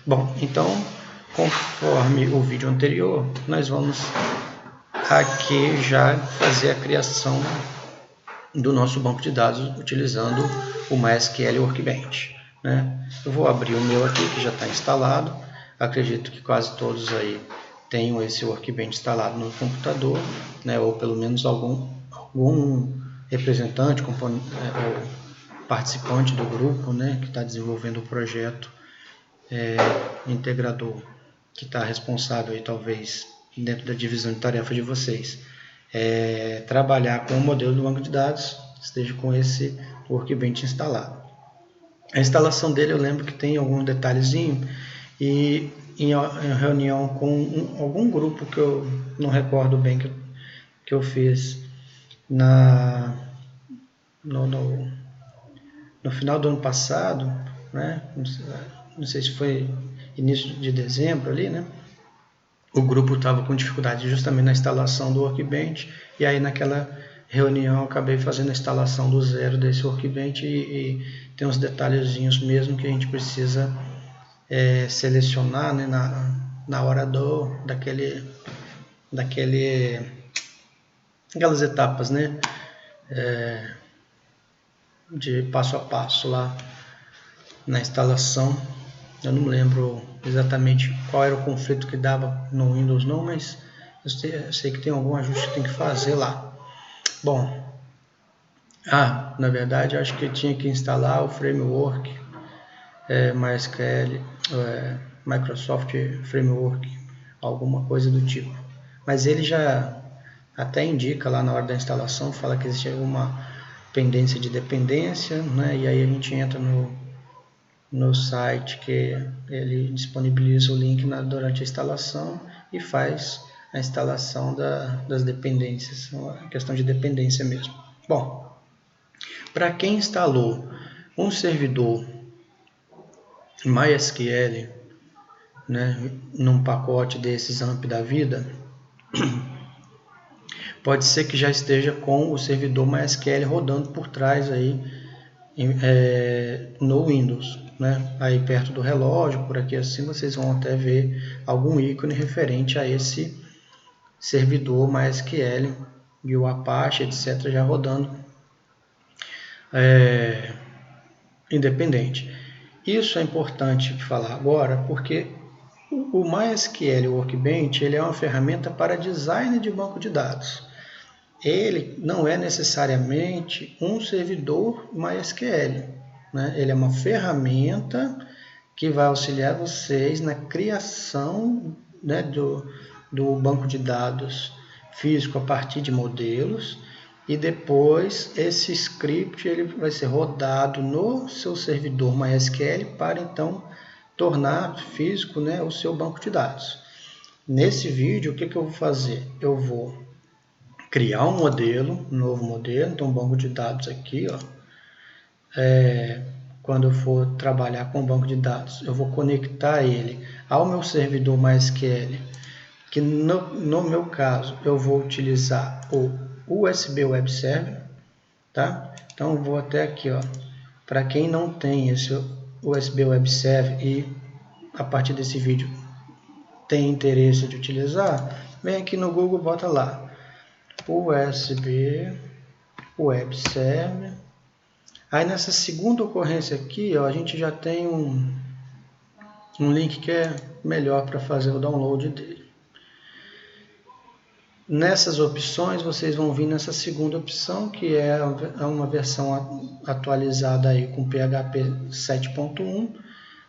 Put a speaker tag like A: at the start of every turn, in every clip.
A: Bom, então, conforme o vídeo anterior, nós vamos aqui já fazer a criação do nosso banco de dados utilizando o MySQL Workbench, né? Eu vou abrir o meu aqui, que já está instalado. Acredito que quase todos aí tenham esse Workbench instalado no computador, né? Ou pelo menos algum representante, ou participante do grupo, né? Que está desenvolvendo o projeto integrador, que está responsável aí, talvez, dentro da divisão de tarefa de vocês, trabalhar com o modelo do banco de dados, esteja com esse Workbench instalado. A instalação dele eu lembro que tem algum detalhezinho, e em reunião com algum grupo que eu não recordo bem que eu fiz no final do ano passado, né? Não sei se foi início de dezembro ali, né? O grupo estava com dificuldade justamente na instalação do Workbench, e aí naquela reunião eu acabei fazendo a instalação do zero desse Workbench, e tem uns detalhezinhos mesmo que a gente precisa selecionar, né, na hora aquelas etapas, né, de passo a passo lá na instalação. Eu não lembro exatamente qual era o conflito que dava no Windows não, mas eu sei que tem algum ajuste que tem que fazer lá. Bom, na verdade acho que tinha que instalar o framework MySQL, Microsoft Framework, alguma coisa do tipo. Mas ele já até indica lá na hora da instalação, fala que existe alguma pendência de dependência, né? E aí a gente entra no site que ele disponibiliza o link durante a instalação e faz a instalação das dependências, uma questão de dependência mesmo. Bom, para quem instalou um servidor MySQL, né, num pacote desses AMP da vida, pode ser que já esteja com o servidor MySQL rodando por trás aí no Windows, né? Aí perto do relógio, por aqui assim, vocês vão até ver algum ícone referente a esse servidor MySQL e o Apache, etc., já rodando independente. Isso é importante falar agora, porque o MySQL Workbench ele é uma ferramenta para design de banco de dados. Ele não é necessariamente um servidor MySQL, né? Ele é uma ferramenta que vai auxiliar vocês na criação, né, do banco de dados físico a partir de modelos, e depois esse script ele vai ser rodado no seu servidor MySQL para então tornar físico, né, o seu banco de dados. Nesse vídeo, o que eu vou fazer? Eu vou criar um modelo, um novo modelo, então um banco de dados aqui, ó. Quando eu for trabalhar com o banco de dados, eu vou conectar ele ao meu servidor MySQL, que no meu caso eu vou utilizar o USB Web Server, tá? Então eu vou até aqui, ó, para quem não tem esse USB Web Server e a partir desse vídeo tem interesse de utilizar, vem aqui no Google, bota lá USB Web Server. Aí nessa segunda ocorrência aqui, ó, a gente já tem um link que é melhor para fazer o download dele. Nessas opções, vocês vão vir nessa segunda opção, que é uma versão atualizada aí com PHP 7.1.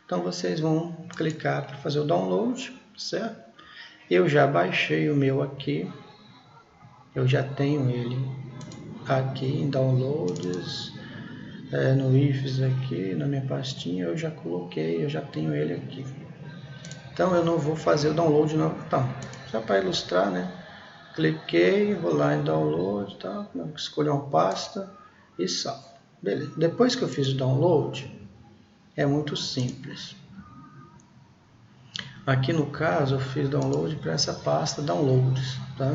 A: Então vocês vão clicar para fazer o download, certo? Eu já baixei o meu aqui, eu já tenho ele aqui em downloads, no IFS aqui, na minha pastinha, eu já coloquei, eu já tenho ele aqui. Então eu não vou fazer o download não, tá? Só para ilustrar, né? Cliquei, vou lá em download, tá? Escolher uma pasta e salvo. Beleza. Depois que eu fiz o download, é muito simples. Aqui no caso eu fiz download para essa pasta downloads, tá?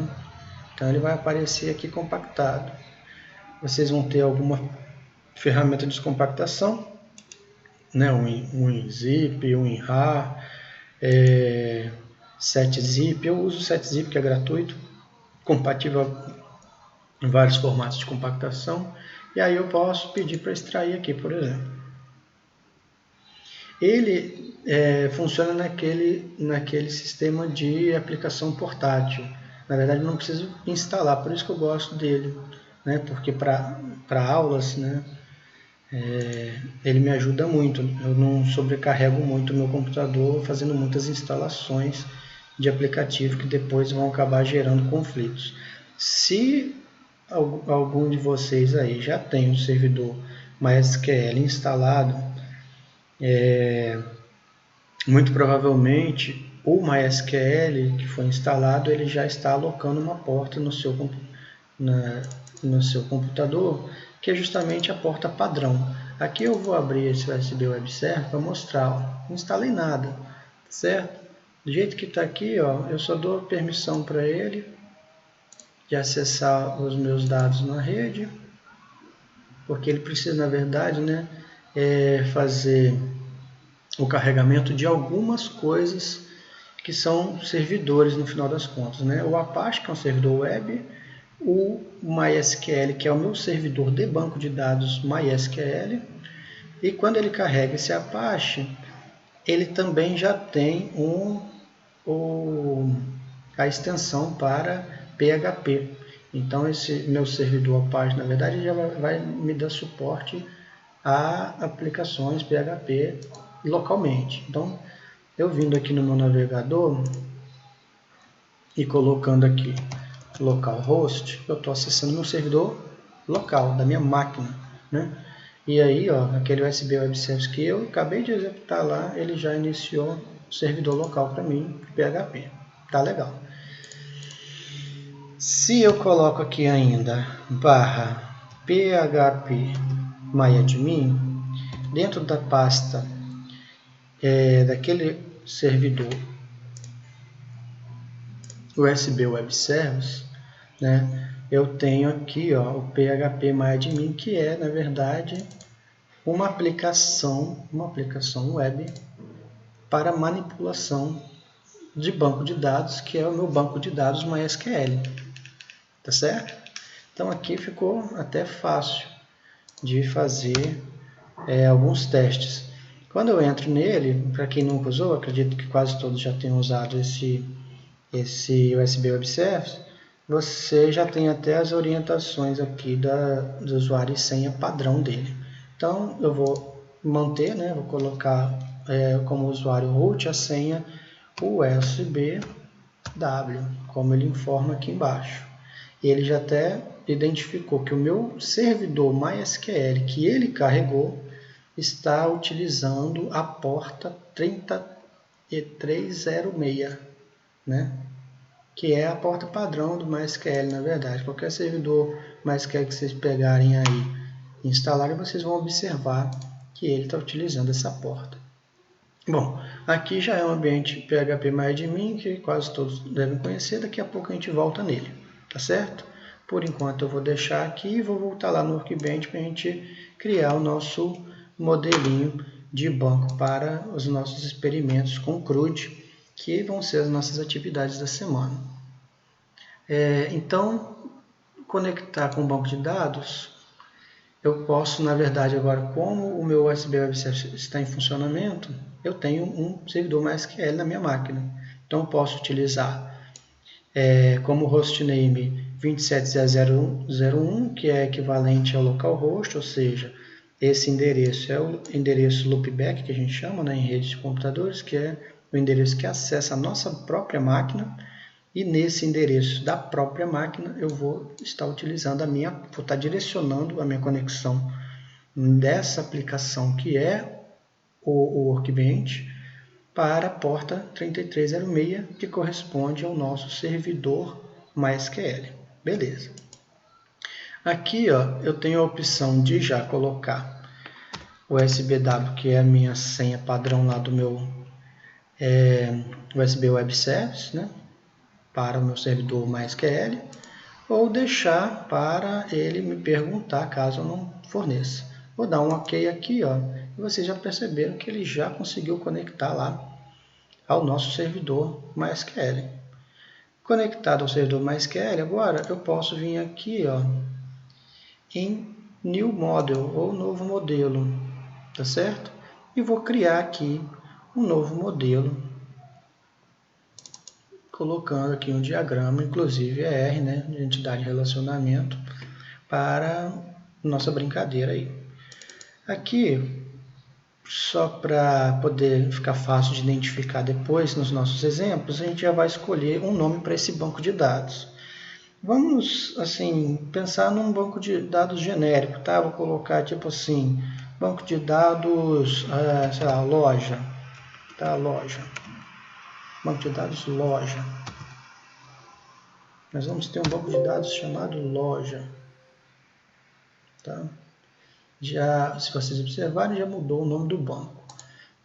A: Então ele vai aparecer aqui compactado. Vocês vão ter alguma ferramenta de descompactação, né, um WinZip, um WinRAR, 7-zip. Eu uso o 7-zip, que é gratuito, compatível em vários formatos de compactação, e aí eu posso pedir para extrair aqui, por exemplo. Ele funciona naquele sistema de aplicação portátil. Na verdade, não preciso instalar, por isso que eu gosto dele, né? Porque para aulas, né, ele me ajuda muito. Eu não sobrecarrego muito o meu computador fazendo muitas instalações de aplicativo que depois vão acabar gerando conflitos. Se algum de vocês aí já tem um servidor MySQL instalado, muito provavelmente o MySQL que foi instalado, ele já está alocando uma porta no seu computador, que é justamente a porta padrão. Aqui eu vou abrir esse USB Web Server para mostrar. Ó, não instalei nada, certo? Do jeito que está aqui, ó, eu só dou permissão para ele de acessar os meus dados na rede, porque ele precisa, na verdade, né, fazer o carregamento de algumas coisas que são servidores no final das contas, né? O Apache, que é um servidor web, o MySQL, que é o meu servidor de banco de dados MySQL, e quando ele carrega esse Apache, ele também já tem a extensão para PHP. Então esse meu servidor Apache, na verdade, já vai me dar suporte a aplicações PHP localmente. Então, eu vindo aqui no meu navegador e colocando aqui localhost, eu estou acessando meu servidor local, da minha máquina, né? E aí, ó, aquele USB Web Service que eu acabei de executar lá, ele já iniciou o servidor local para mim, PHP. Tá legal. Se eu coloco aqui ainda /php myadmin, dentro da pasta daquele servidor USB Web Service, né, eu tenho aqui, ó, o PHP myadmin, que é, na verdade, uma aplicação web para manipulação de banco de dados, que é o meu banco de dados MySQL. Tá certo? Então aqui ficou até fácil de fazer alguns testes. Quando eu entro nele, para quem nunca usou, acredito que quase todos já tenham usado esse USB Web Service, você já tem até as orientações aqui do usuário e senha padrão dele. Então eu vou manter, né, vou colocar como usuário root a senha USBW, como ele informa aqui embaixo. Ele já até identificou que o meu servidor MySQL que ele carregou está utilizando a porta 3306, né? Que é a porta padrão do MySQL, na verdade. Qualquer servidor MySQL que vocês pegarem aí e instalarem, vocês vão observar que ele está utilizando essa porta. Bom, aqui já é um ambiente PHP myadmin, que quase todos devem conhecer. Daqui a pouco a gente volta nele, tá certo? Por enquanto eu vou deixar aqui e vou voltar lá no Workbench para a gente criar o nosso modelinho de banco para os nossos experimentos com CRUD, que vão ser as nossas atividades da semana. Então, conectar com o banco de dados, eu posso, na verdade, agora, como o meu USB Web Service está em funcionamento, eu tenho um servidor MySQL na minha máquina. Então, eu posso utilizar como hostname 27001, que é equivalente ao localhost, ou seja, esse endereço é o endereço loopback, que a gente chama, né, em redes de computadores, que é o endereço que acessa a nossa própria máquina. E nesse endereço da própria máquina eu vou estar utilizando vou estar direcionando a minha conexão dessa aplicação que é o Workbench para a porta 3306, que corresponde ao nosso servidor MySQL. Beleza. Aqui, ó, eu tenho a opção de já colocar o SBW, que é a minha senha padrão lá do meu USB Web Service, né, para o meu servidor MySQL, ou deixar para ele me perguntar caso eu não forneça. Vou dar um OK aqui, ó, E vocês já perceberam que ele já conseguiu conectar lá ao nosso servidor MySQL. Conectado ao servidor MySQL, agora eu posso vir aqui em New Model, ou novo modelo, tá certo? E vou criar aqui um novo modelo, colocando aqui um diagrama, inclusive R, né, de entidade de relacionamento, para nossa brincadeira aí. Aqui, só para poder ficar fácil de identificar depois nos nossos exemplos, a gente já vai escolher um nome para esse banco de dados. Vamos, assim, pensar num banco de dados genérico, tá? Vou colocar, tipo assim, banco de dados, sei lá, loja, tá? Loja. Banco de dados loja. Nós vamos ter um banco de dados chamado loja, tá? Já, se vocês observarem, já mudou o nome do banco.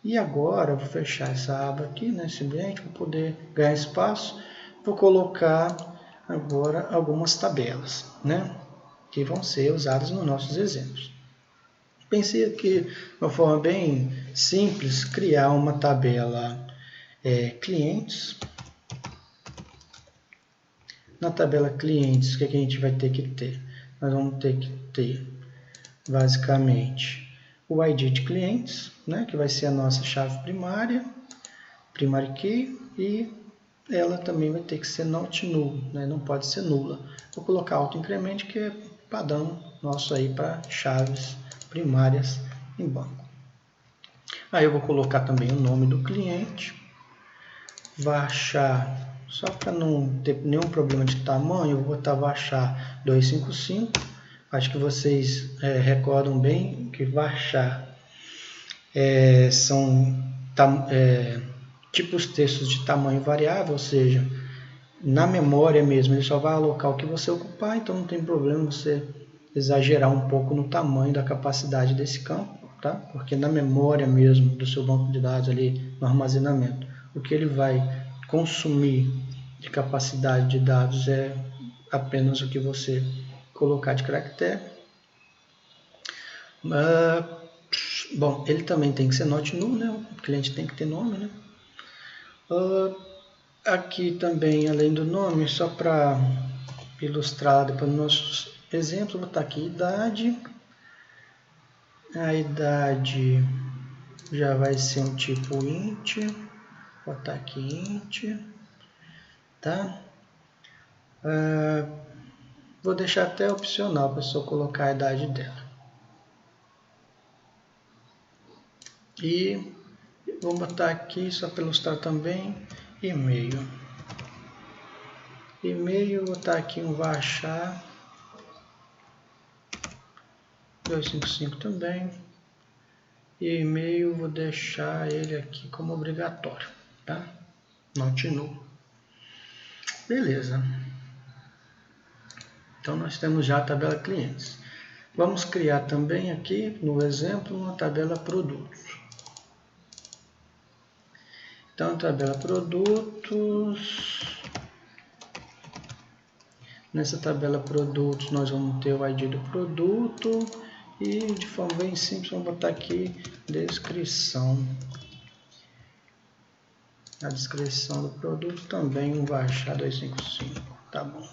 A: E agora, eu vou fechar essa aba aqui, né, esse ambiente, para poder ganhar espaço. Vou colocar agora algumas tabelas, né, que vão ser usadas nos nossos exemplos. Pensei aqui, de uma forma bem simples, criar uma tabela clientes. Na tabela clientes, o que a gente vai ter que ter? Nós vamos ter que ter, basicamente, o ID de clientes, né, que vai ser a nossa chave primária, primary key, e ela também vai ter que ser not null, né, não pode ser nula. Vou colocar auto-increment, que é padrão nosso aí para chaves primárias em banco. Aí eu vou colocar também o nome do cliente, varchar, só para não ter nenhum problema de tamanho, eu vou botar varchar 255. Acho que vocês recordam bem que varchar são tipos textos de tamanho variável, ou seja, na memória mesmo, ele só vai alocar o que você ocupar, então não tem problema você exagerar um pouco no tamanho da capacidade desse campo, tá? Porque na memória mesmo do seu banco de dados ali, no armazenamento, o que ele vai consumir de capacidade de dados é apenas o que você colocar de caractere. Bom, ele também tem que ser not null, né? O cliente tem que ter nome, né? Aqui também, além do nome, só para ilustrar depois nos nossos exemplos, vou botar aqui idade. A idade já vai ser um tipo int. Vou botar aqui int, tá? Vou deixar até opcional para a pessoa colocar a idade dela. E vou botar aqui, só para ilustrar também, e-mail. E-mail, vou botar aqui um varchar 255 também. E e-mail, vou deixar ele aqui como obrigatório, tá? Not null. Beleza. Então, nós temos já a tabela clientes. Vamos criar também aqui, no exemplo, uma tabela produtos. Então, tabela produtos. Nessa tabela produtos, nós vamos ter o ID do produto. E, de forma bem simples, vamos botar aqui descrição. A descrição do produto também um varchar 255, tá bom.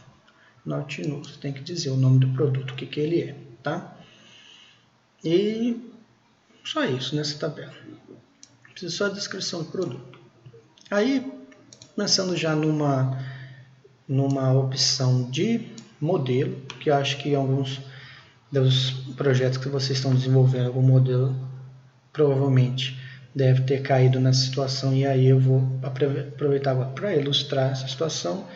A: Not null, você tem que dizer o nome do produto, o que ele é, tá? E só isso nessa tabela. Precisa só a descrição do produto. Aí, pensando já numa opção de modelo, que eu acho que alguns dos projetos que vocês estão desenvolvendo, algum modelo, provavelmente deve ter caído nessa situação, e aí eu vou aproveitar para ilustrar essa situação,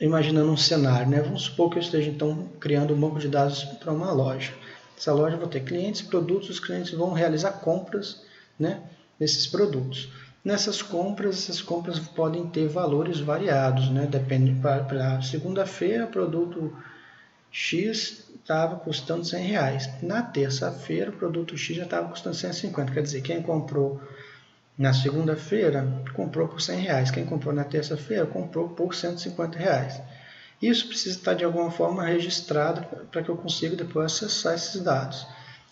A: imaginando um cenário, né? Vamos supor que eu esteja então criando um banco de dados para uma loja. Essa loja vai ter clientes, produtos, os clientes vão realizar compras, né, desses produtos. Nessas compras, essas compras podem ter valores variados, né? Depende, para segunda-feira, produto X estava custando R$100. Na terça-feira, o produto X já estava custando 150. Quer dizer, quem comprou na segunda-feira, comprou por R$100. Quem comprou na terça-feira, comprou por R$150. Isso precisa estar de alguma forma registrado para que eu consiga depois acessar esses dados.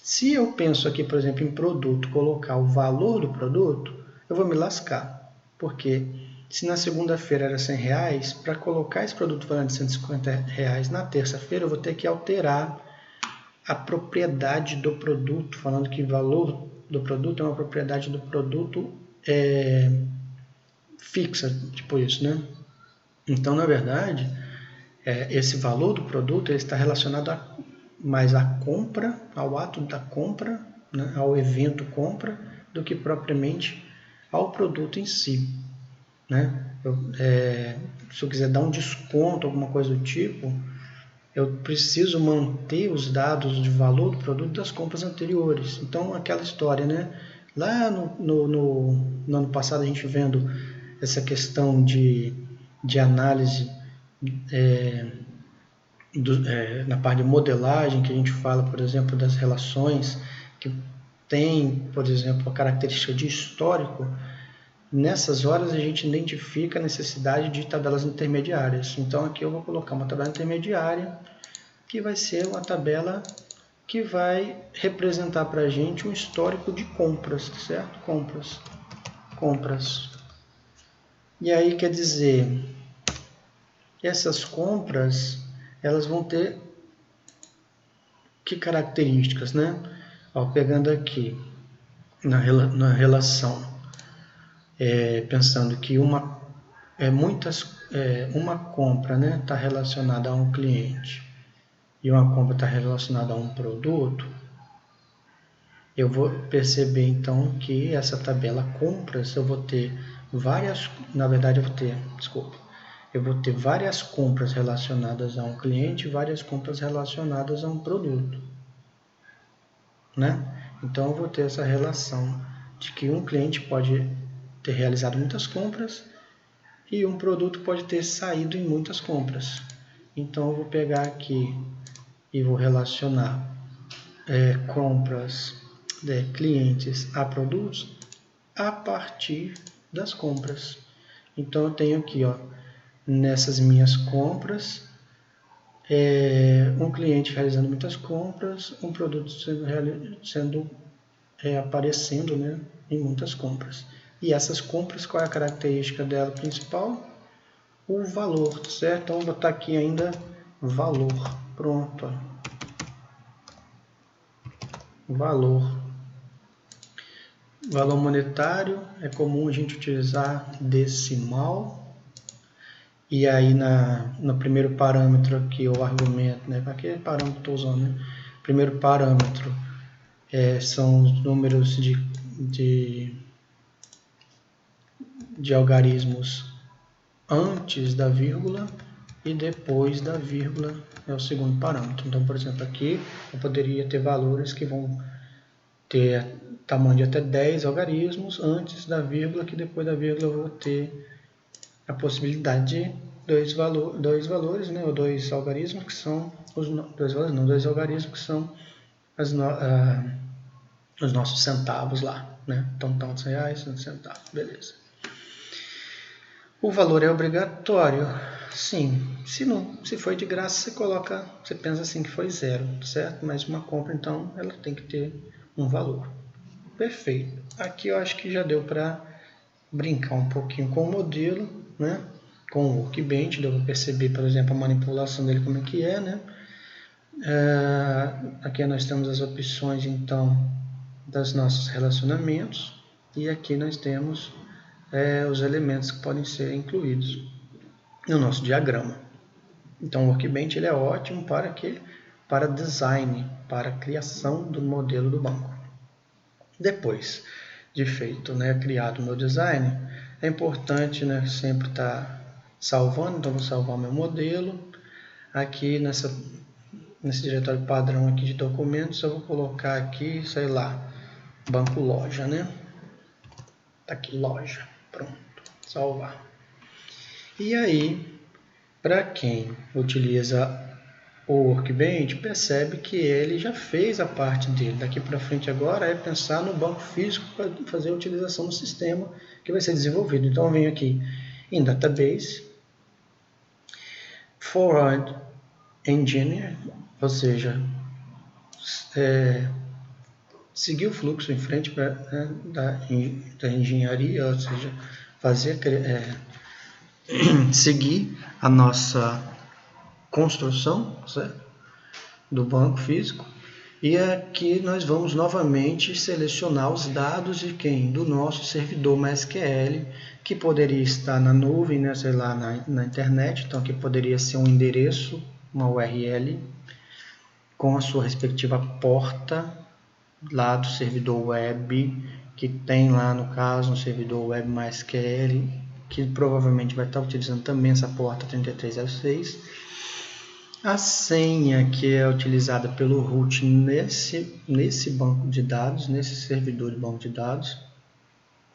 A: Se eu penso aqui, por exemplo, em produto, colocar o valor do produto, eu vou me lascar. Porque se na segunda-feira era R$100, para colocar esse produto valendo R$150 na terça-feira, eu vou ter que alterar a propriedade do produto, falando que o valor do produto é uma propriedade do produto fixa, tipo isso, né? Então, na verdade, esse valor do produto ele está relacionado mais à compra, ao ato da compra, né, ao evento compra, do que propriamente ao produto em si. Né? Se eu quiser dar um desconto, alguma coisa do tipo, eu preciso manter os dados de valor do produto das compras anteriores. Então, aquela história, né? Lá no ano passado, a gente vendo essa questão de análise na parte de modelagem, que a gente fala, por exemplo, das relações que tem, por exemplo, a característica de histórico. Nessas horas a gente identifica a necessidade de tabelas intermediárias. Então aqui eu vou colocar uma tabela intermediária, que vai ser uma tabela que vai representar para a gente um histórico de compras, certo? Compras. E aí quer dizer, essas compras, elas vão ter que características, né? Ó, pegando aqui na relação, pensando que uma compra, né, está relacionada a um cliente e uma compra está relacionada a um produto, eu vou perceber então que essa tabela compras eu vou ter várias, na verdade eu vou ter várias compras relacionadas a um cliente e várias compras relacionadas a um produto, né? Então eu vou ter essa relação de que um cliente pode ter realizado muitas compras e um produto pode ter saído em muitas compras. Então eu vou pegar aqui e vou relacionar compras de clientes a produtos a partir das compras. Então eu tenho aqui, ó, nessas minhas compras, um cliente realizando muitas compras, um produto aparecendo, né, em muitas compras. E essas compras, qual é a característica dela principal? O valor, certo? Então, vou botar aqui ainda valor. Pronto. Ó. Valor. Valor monetário, é comum a gente utilizar decimal. E aí, no primeiro parâmetro aqui, o argumento, né? Para que parâmetro estou usando, né? Primeiro parâmetro são os números de algarismos antes da vírgula e depois da vírgula é o segundo parâmetro. Então, por exemplo, aqui eu poderia ter valores que vão ter tamanho de até 10 algarismos antes da vírgula, que depois da vírgula eu vou ter a possibilidade de dois valores, né, ou dois algarismos que são dois algarismos que são os nossos centavos lá, né? Então, tantos reais, tantos centavos, beleza. O valor é obrigatório? Sim. Se foi de graça, você pensa assim que foi zero, certo? Mas uma compra, então, ela tem que ter um valor. Perfeito. Aqui eu acho que já deu para brincar um pouquinho com o modelo, né? Com o workbench, deu para perceber, por exemplo, a manipulação dele como é que é, né? Aqui nós temos as opções, então, dos nossos relacionamentos. E aqui nós temos os elementos que podem ser incluídos no nosso diagrama. Então, o Workbench ele é ótimo para quê? Para design, para criação do modelo do banco. Depois de feito, né, criado o meu design, é importante, né, sempre estar salvando. Então, vou salvar meu modelo. Aqui nesse diretório padrão aqui de documentos, eu vou colocar aqui, sei lá, banco loja, né? Tá aqui, loja. Pronto, salvar. E aí, para quem utiliza o Workbench, percebe que ele já fez a parte dele. Daqui para frente agora é pensar no banco físico para fazer a utilização do sistema que vai ser desenvolvido. Então eu venho aqui em Database, Forward Engineer, ou seja, seguir o fluxo em frente da engenharia, ou seja, seguir a nossa construção, certo? Do banco físico. E aqui nós vamos novamente selecionar os dados de quem? Do nosso servidor MySQL, que poderia estar na nuvem, né, sei lá, na internet. Então aqui poderia ser um endereço, uma URL, com a sua respectiva porta lá do servidor web, que tem lá no caso um servidor web MySQL, que provavelmente vai estar utilizando também essa porta 3306. A senha que é utilizada pelo root nesse banco de dados, nesse servidor de banco de dados.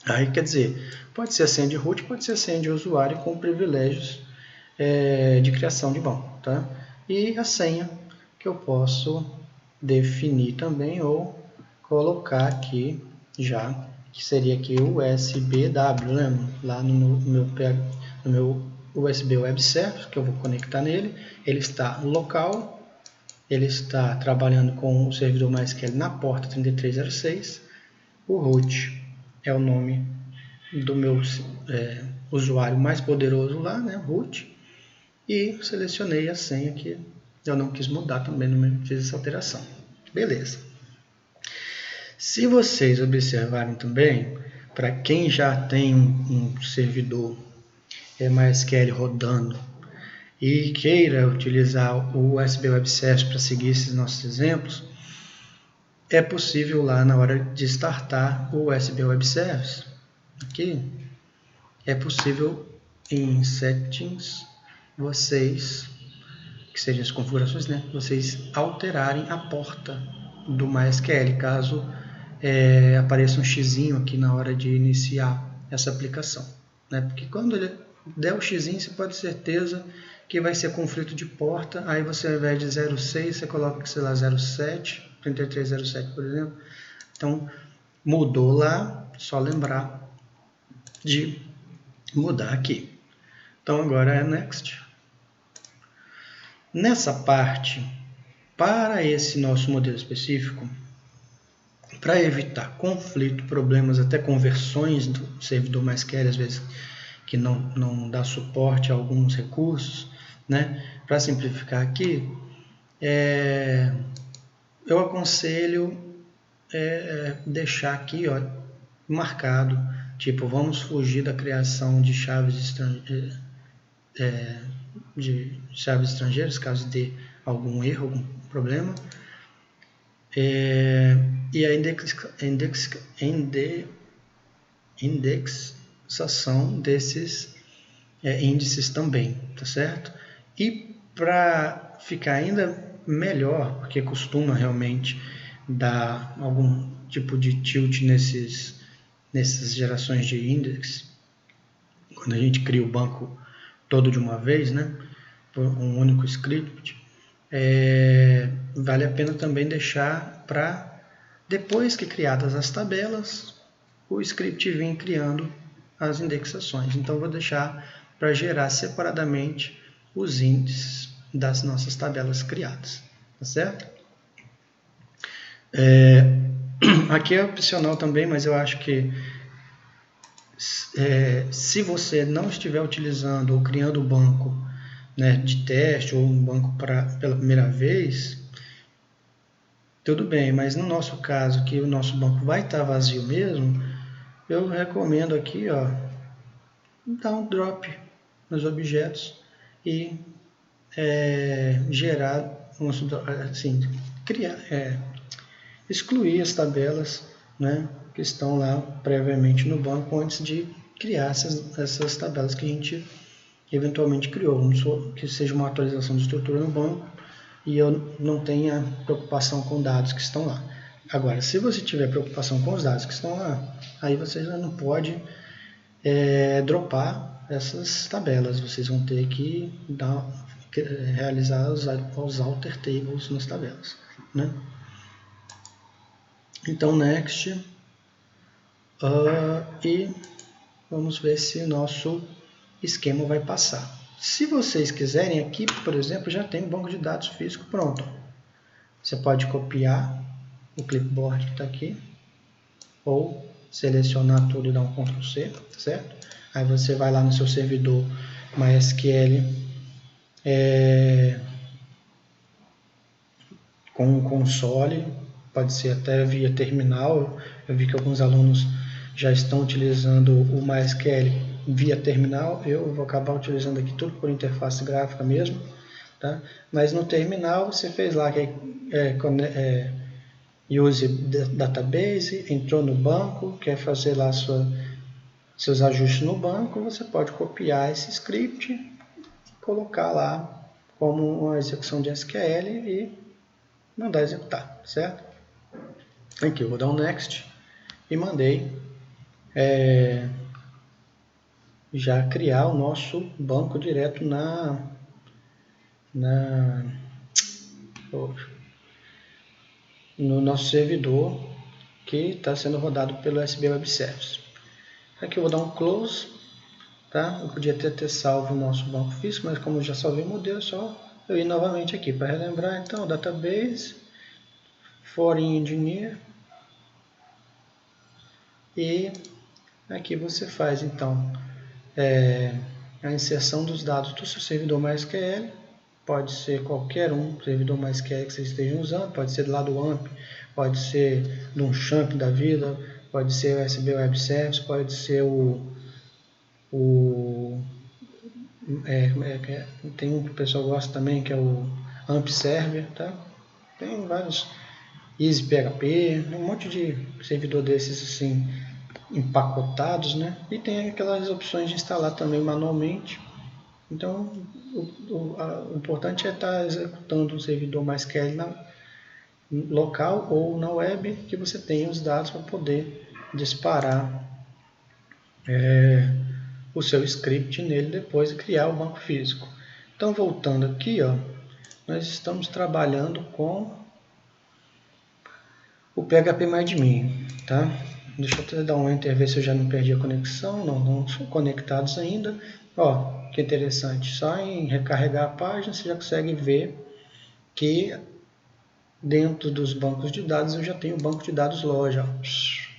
A: Aí quer dizer, pode ser a senha de root, pode ser a senha de usuário com privilégios de criação de banco. Tá? E a senha que eu posso definir também ou colocar aqui já, que seria aqui o USBW, lembra? Lá no meu USB Web Service, que eu vou conectar nele. Ele está local, ele está trabalhando com o servidor MySQL na porta 3306. O root é o nome do meu usuário mais poderoso lá, né, root. E selecionei a senha que eu não quis mudar também, não fiz essa alteração. Beleza. Se vocês observarem também, para quem já tem um servidor MySQL rodando e queira utilizar o USB Web Service para seguir esses nossos exemplos, é possível lá na hora de startar o USB Web Service. Aqui é possível em Settings, vocês, que sejam as configurações, né, vocês alterarem a porta do MySQL, caso apareça um xizinho aqui na hora de iniciar essa aplicação. Né? Porque quando ele der o xizinho, você pode ter certeza que vai ser conflito de porta. Aí você, ao invés de 06, você coloca, sei lá, 07, 3307, por exemplo. Então, mudou lá, só lembrar de mudar aqui. Então, agora é Next. Nessa parte, para esse nosso modelo específico, para evitar conflito, problemas, até conversões do servidor MySQL, às vezes que não dá suporte a alguns recursos, né? Para simplificar aqui, eu aconselho deixar aqui, ó, marcado, tipo, vamos fugir da criação de chaves estrangeiras, caso dê algum erro, algum problema. E a indexação desses índices também, tá certo? E para ficar ainda melhor, porque costuma realmente dar algum tipo de tilt nessas gerações de índice, quando a gente cria o banco todo de uma vez, né, por um único script, vale a pena também deixar para, depois que criadas as tabelas, o script vir criando as indexações. Então, vou deixar para gerar separadamente os índices das nossas tabelas criadas. Tá certo? Aqui é opcional também, mas eu acho que se você não estiver utilizando ou criando um banco, né, de teste ou um banco pela primeira vez, tudo bem, mas no nosso caso, que o nosso banco vai estar vazio mesmo, eu recomendo aqui, ó, dar um drop nos objetos e gerar, assim, excluir as tabelas, né, que estão lá previamente no banco antes de criar essas tabelas que a gente eventualmente criou. Vamos supor que seja uma atualização de estrutura no banco e eu não tenha preocupação com dados que estão lá. Agora, se você tiver preocupação com os dados que estão lá, aí você já não pode dropar essas tabelas. Vocês vão ter que realizar os alter tables nas tabelas, né? Então, next. E vamos ver se o nosso esquema vai passar. Se vocês quiserem, aqui, por exemplo, já tem um banco de dados físico pronto. Você pode copiar o clipboard que está aqui, ou selecionar tudo e dar um Ctrl C, certo? Aí você vai lá no seu servidor MySQL com um console, pode ser até via terminal. Eu vi que alguns alunos já estão utilizando o MySQL via terminal, eu vou acabar utilizando aqui tudo por interface gráfica mesmo, tá? Mas no terminal você fez lá que use database, entrou no banco, quer fazer lá seus ajustes no banco, você pode copiar esse script e colocar lá como uma execução de SQL e mandar executar, certo? Aqui eu vou dar um next e mandei já criar o nosso banco direto no nosso servidor que está sendo rodado pelo SB Web Service. Aqui eu vou dar um close, tá? Eu podia ter salvo o nosso banco físico, mas como eu já salvei o modelo, é só eu ir novamente aqui para relembrar. Então, database, foreign engineer, e aqui você faz então a inserção dos dados do seu servidor MySQL. Pode ser qualquer um servidor MySQL que você esteja usando, pode ser do lado do AMP, pode ser de um Champ da vida, pode ser o SB Web Service, pode ser tem um que o pessoal gosta também, que é o AMP Server, tá? Tem vários, EasyPHP, um monte de servidor desses assim empacotados, né? E tem aquelas opções de instalar também manualmente. Então, o importante é estar executando um servidor MySQL local ou na web, que você tenha os dados para poder disparar o seu script nele depois e criar o banco físico. Então, voltando aqui, ó, nós estamos trabalhando com o PHPMyAdmin, tá? Deixa eu até dar um enter, ver se eu já não perdi a conexão. Não são conectados ainda. Ó, que interessante, só em recarregar a página você já consegue ver que dentro dos bancos de dados eu já tenho o banco de dados loja.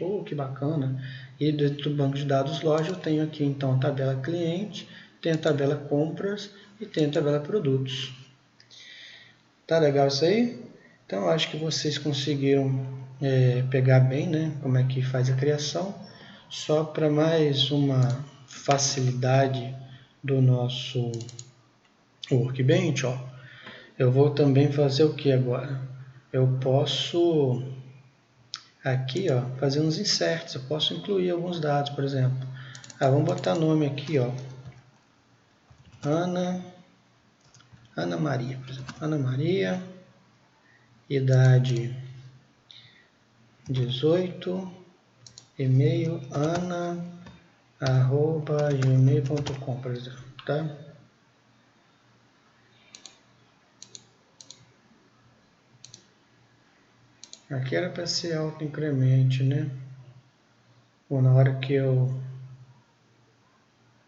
A: Oh, que bacana! E dentro do banco de dados loja eu tenho aqui então a tabela cliente, tem a tabela compras e tem a tabela produtos. Tá legal isso aí? Então acho que vocês conseguiram pegar bem, né, como é que faz a criação. Só para mais uma facilidade do nosso Workbench, ó, eu vou também fazer o que agora? Eu posso aqui, ó, fazer uns inserts, eu posso incluir alguns dados, por exemplo. Vamos botar nome aqui, ó, Ana Maria, por exemplo. Ana Maria, idade 18, e-mail ana@gmail.com, por exemplo, tá? Aqui era para ser auto-incremente, né? Ou na hora que eu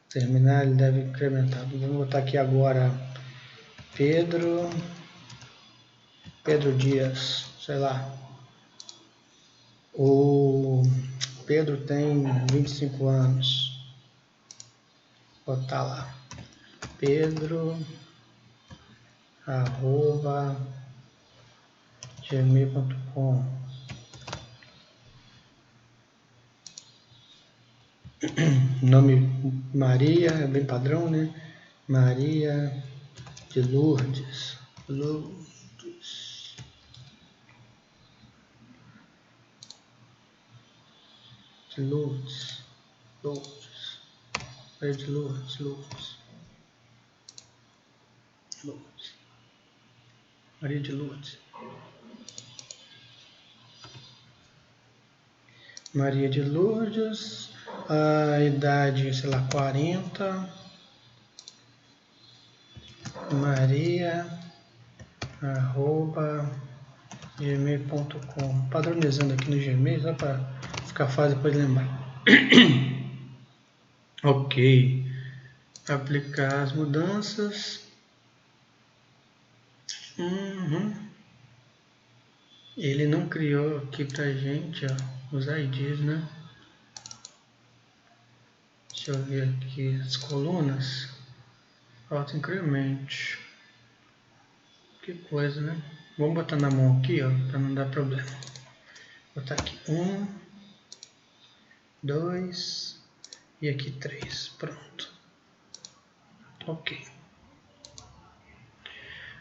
A: terminar ele deve incrementar. Vamos botar aqui agora Pedro Dias, sei lá. O Pedro tem 25 anos. Vou botar lá. Pedro@gmail.com. Nome Maria, é bem padrão, né? Maria de Lourdes. Lourdes. Maria de Lourdes. Maria de Lourdes. Maria de Lourdes, a idade, sei lá, 40. Maria@gmail.com. Padronizando aqui no Gmail, só para ficar fácil depois lembrar. Ok. Aplicar as mudanças. Ele não criou aqui pra gente, ó, os IDs, né? Deixa eu ver aqui as colunas. Auto increment. Que coisa, né? Vamos botar na mão aqui, ó, para não dar problema. Vou botar aqui 1, 2 e aqui 3. Pronto. Ok.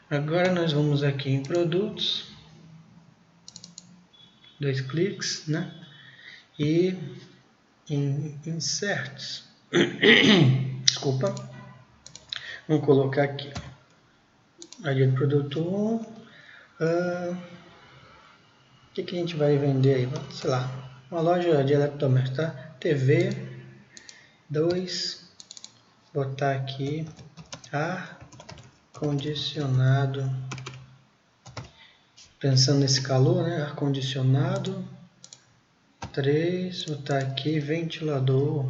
A: Agora nós vamos aqui em produtos. 2 cliques, né? E em inserts. Desculpa. Vamos colocar aqui. ID do produto 1. O que a gente vai vender aí? Sei lá, uma loja de eletrodomésticos, tá? TV 2, botar aqui ar condicionado, pensando nesse calor, né? Ar condicionado 3, botar aqui ventilador,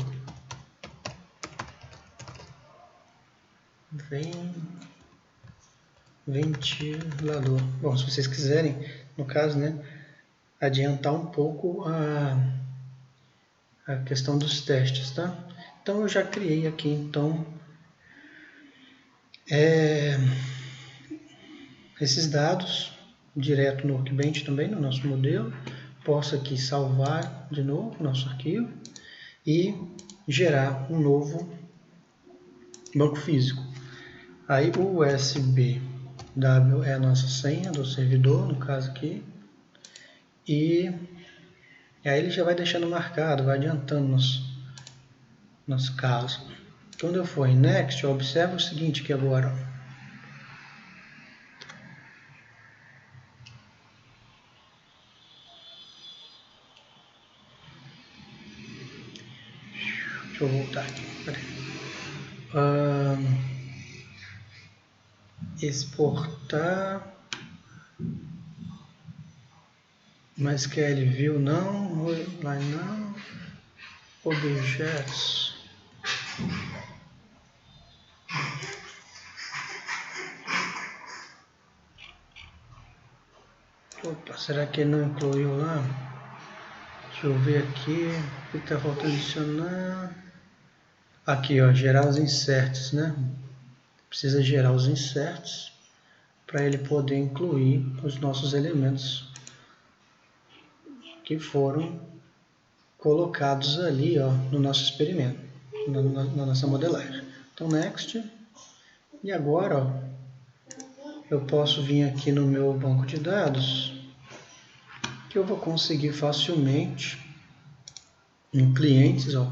A: ventilador. Bom, se vocês quiserem, no caso, né, adiantar um pouco a questão dos testes, tá? Então eu já criei aqui, então, esses dados direto no Workbench também, no nosso modelo. Posso aqui salvar de novo nosso arquivo e gerar um novo banco físico. Aí o USBW é a nossa senha do servidor, no caso aqui. E aí ele já vai deixando marcado, vai adiantando nosso caso. Quando eu for em Next, eu observo o seguinte aqui agora. Deixa eu voltar aqui. Exportar. MySQL View não. Line não. Objetos. Opa, será que ele não incluiu lá? Deixa eu ver aqui. O que está faltando adicionar? Aqui, ó, gerar os inserts, né? Precisa gerar os inserts para ele poder incluir os nossos elementos que foram colocados ali, ó, no nosso experimento, na nossa modelagem. Então, Next. E agora, ó, eu posso vir aqui no meu banco de dados, que eu vou conseguir facilmente, em clientes, ó,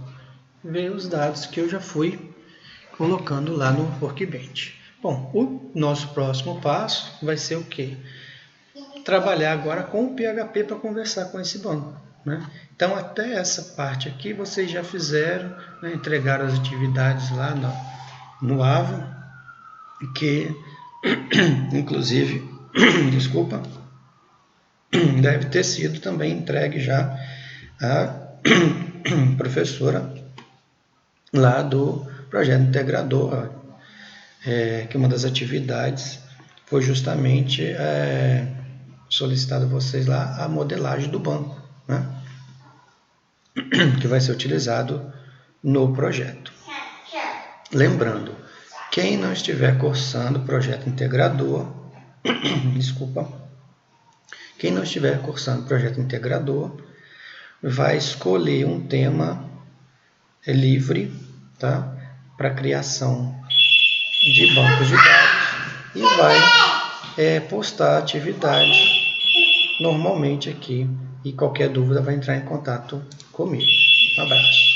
A: ver os dados que eu já fui colocando lá no Workbench. Bom, o nosso próximo passo vai ser o quê? Trabalhar agora com o PHP para conversar com esse banco, né? Então, até essa parte aqui, vocês já fizeram, né, entregaram as atividades lá no Avon, que, inclusive, desculpa, deve ter sido também entregue já à professora lá do projeto integrador, que uma das atividades foi justamente solicitado a vocês lá a modelagem do banco, né? Que vai ser utilizado no projeto. Lembrando, quem não estiver cursando o projeto integrador, desculpa, quem não estiver cursando o projeto integrador, vai escolher um tema livre, tá? Para criação de bancos de dados e vai postar a atividade normalmente aqui, e qualquer dúvida vai entrar em contato comigo. Um abraço.